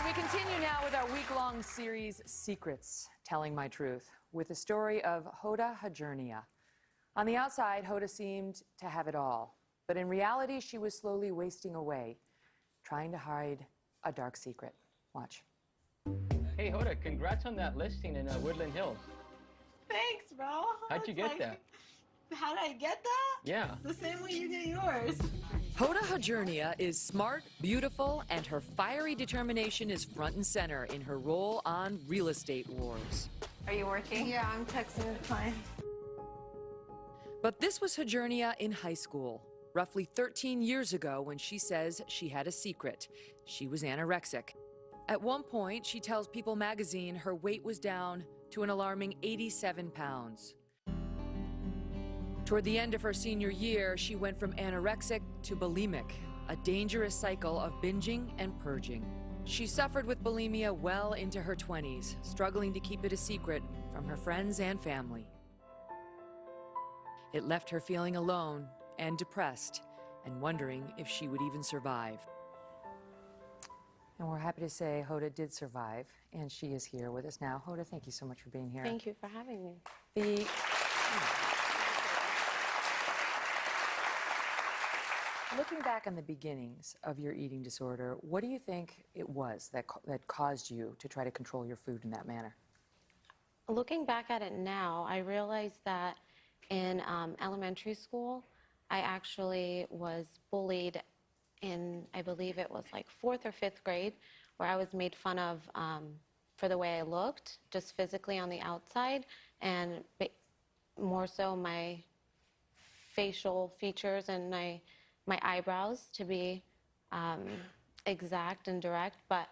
We continue now with our week-long series, Secrets, Telling My Truth, with the story of Hoda Hajirnia. On the outside, Hoda seemed to have it all, but in reality, she was slowly wasting away, trying to hide a dark secret. Watch. Hey, Hoda, congrats on that listing in Woodland Hills. Thanks, bro. How'd you get that? How did I get that? Yeah. The same way you get yours. Hoda Hajirnia is smart, beautiful, and her fiery determination is front and center in her role on Real Estate Wars. Are you working? Yeah, I'm texting the client. But this was Hajirnia in high school, roughly 13 years ago, when she says she had a secret. She was anorexic. At one point, she tells People magazine her weight was down to an alarming 87 pounds. Toward the end of her senior year, she went from anorexic to bulimic, a dangerous cycle of binging and purging. She suffered with bulimia well into her 20s, struggling to keep it a secret from her friends and family. It left her feeling alone and depressed and wondering if she would even survive. And we're happy to say Hoda did survive, and she is here with us now. Hoda, thank you so much for being here. Thank you for having me. Looking back on the beginnings of your eating disorder, what do you think it was that caused you to try to control your food in that manner? Looking back at it now, I realized that in elementary school, I actually was bullied in, I believe it was like 4th or 5th grade, where I was made fun of for the way I looked, just physically on the outside, and more so my facial features and my eyebrows, to be exact and direct. But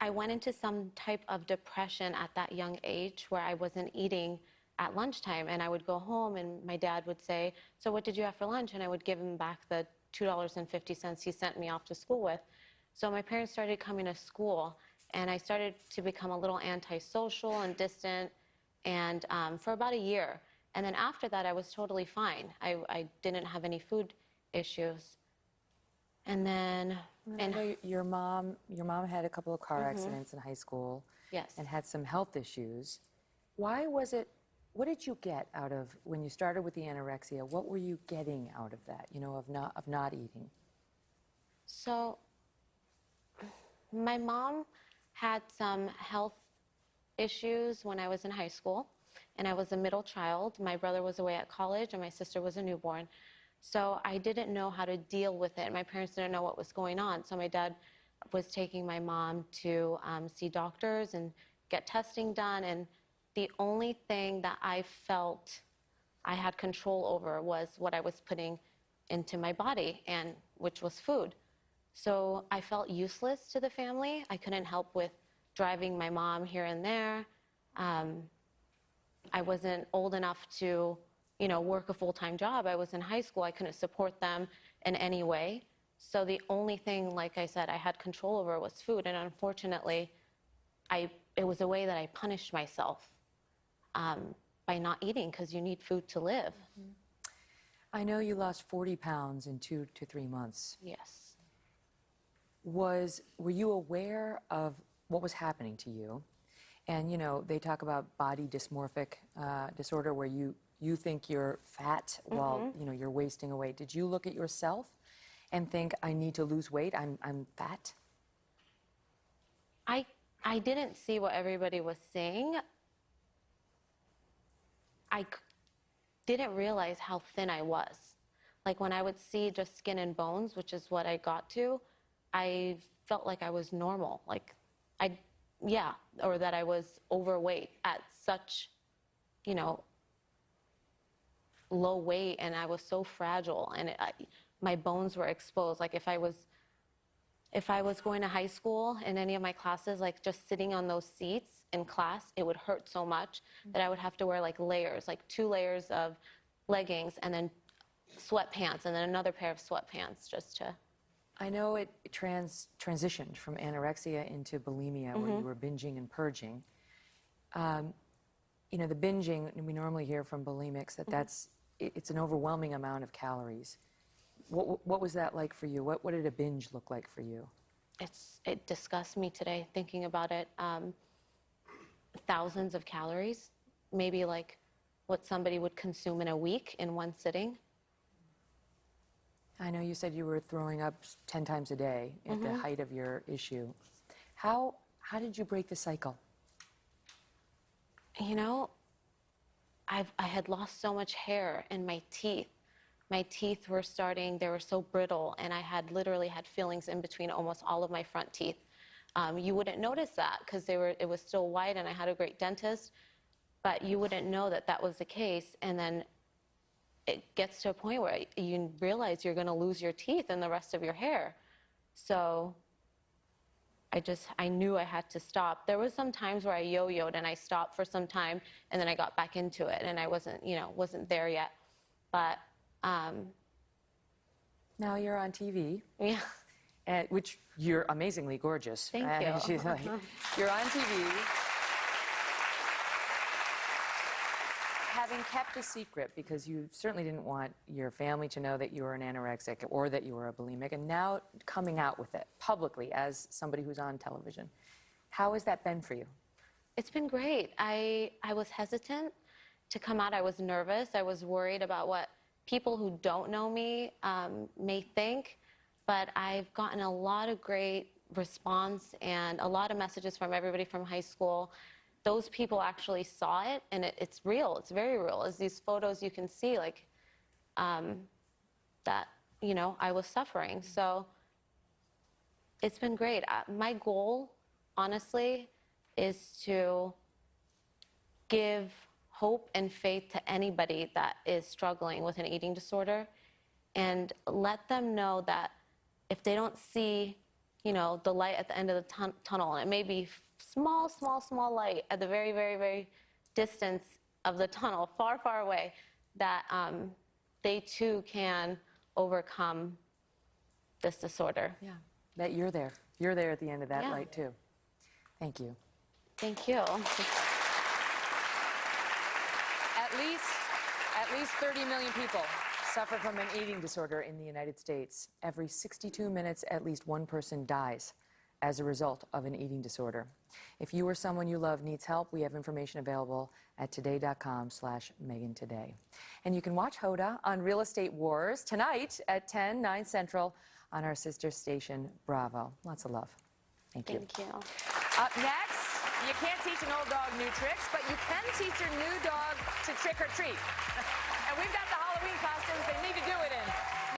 I went into some type of depression at that young age where I wasn't eating at lunchtime, and I would go home and my dad would say, "So what did you have for lunch?" And I would give him back the $2.50 he sent me off to school with. So my parents started coming to school, and I started to become a little antisocial and distant, and for about a year. And then after that, I was totally fine. I didn't have any food issues. And then... Your mom had a couple of car accidents in high school. Yes. And had some health issues. Why was it, what did you get out of, when you started with the anorexia, what were you getting out of that, you know, of not eating? So, my mom had some health issues when I was in high school, and I was a middle child. My brother was away at college, and my sister was a newborn. So I didn't know how to deal with it. My parents didn't know what was going on. So my dad was taking my mom to see doctors and get testing done. And the only thing that I felt I had control over was what I was putting into my body, and which was food. So I felt useless to the family. I couldn't help with driving my mom here and there. I wasn't old enough to, you know, work a full-time job. I was in high school. I couldn't support them in any way. So the only thing, like I said, I had control over was food. And unfortunately, it was a way that I punished myself by not eating, because you need food to live. I know you lost 40 pounds in 2 to 3 months. Yes. Were you aware of what was happening to you? And, you know, they talk about body dysmorphic disorder, where you think you're fat while, you know, you're wasting away. Did you look at yourself and think, I need to lose weight, I'm fat? I didn't see what everybody was saying. I didn't realize how thin I was. Like, when I would see just skin and bones, which is what I got to, I felt like I was normal. Like, or that I was overweight at such, you know, low weight, and I was so fragile, and my bones were exposed. Like, if I was going to high school in any of my classes, like just sitting on those seats in class, it would hurt so much that I would have to wear like layers, like 2 layers of leggings, and then sweatpants, and then another pair of sweatpants, just to... I know it transitioned from anorexia into bulimia, where you were binging and purging. You know, the binging, we normally hear from bulimics that it's an overwhelming amount of calories. What was that like for you? What did a binge look like for you? it disgusts me today thinking about it. Thousands of calories, maybe like what somebody would consume in a week in one sitting. I know you said you were throwing up 10 times a day at the height of your issue. How did you break the cycle? You know, I had lost so much hair in my teeth. My teeth were they were so brittle, and I had literally had fillings in between almost all of my front teeth. You wouldn't notice that because it was still white, and I had a great dentist, but you wouldn't know that that was the case. And then it gets to a point where you realize you're going to lose your teeth and the rest of your hair. So I knew I had to stop. There was some times where I yo-yoed and I stopped for some time and then I got back into it, and I wasn't there yet. But Now you're on TV, yeah. which you're amazingly gorgeous. Thank you. You're on TV. Having kept a secret, because you certainly didn't want your family to know that you were an anorexic or that you were a bulimic, and now coming out with it publicly as somebody who's on television. How has that been for you? It's been great. I was hesitant to come out. I was nervous. I was worried about what people who don't know me may think, but I've gotten a lot of great response and a lot of messages from everybody from high school. Those people actually saw it, and it's real. It's very real. As these photos you can see, like, that, I was suffering. So it's been great. My goal, honestly, is to give hope and faith to anybody that is struggling with an eating disorder, and let them know that if they don't see, the light at the end of the tunnel, and it may be small, small, small light at the very, very, very distance of the tunnel, far, far away, that they too can overcome this disorder. Yeah, that you're there. You're there at the end of that Yeah. light too. Thank you. Thank you. At least 30 million people suffer from an eating disorder in the United States. Every 62 minutes, at least one person dies as a result of an eating disorder. If you or someone you love needs help, we have information available at today.com/MegynToday. And you can watch Hoda on Real Estate Wars tonight at 10, 9 Central on our sister station, Bravo. Lots of love. Thank you. Thank you. Up next, you can't teach an old dog new tricks, but you can teach your new dog to trick or treat. And we've got the Halloween costumes they need to do it in.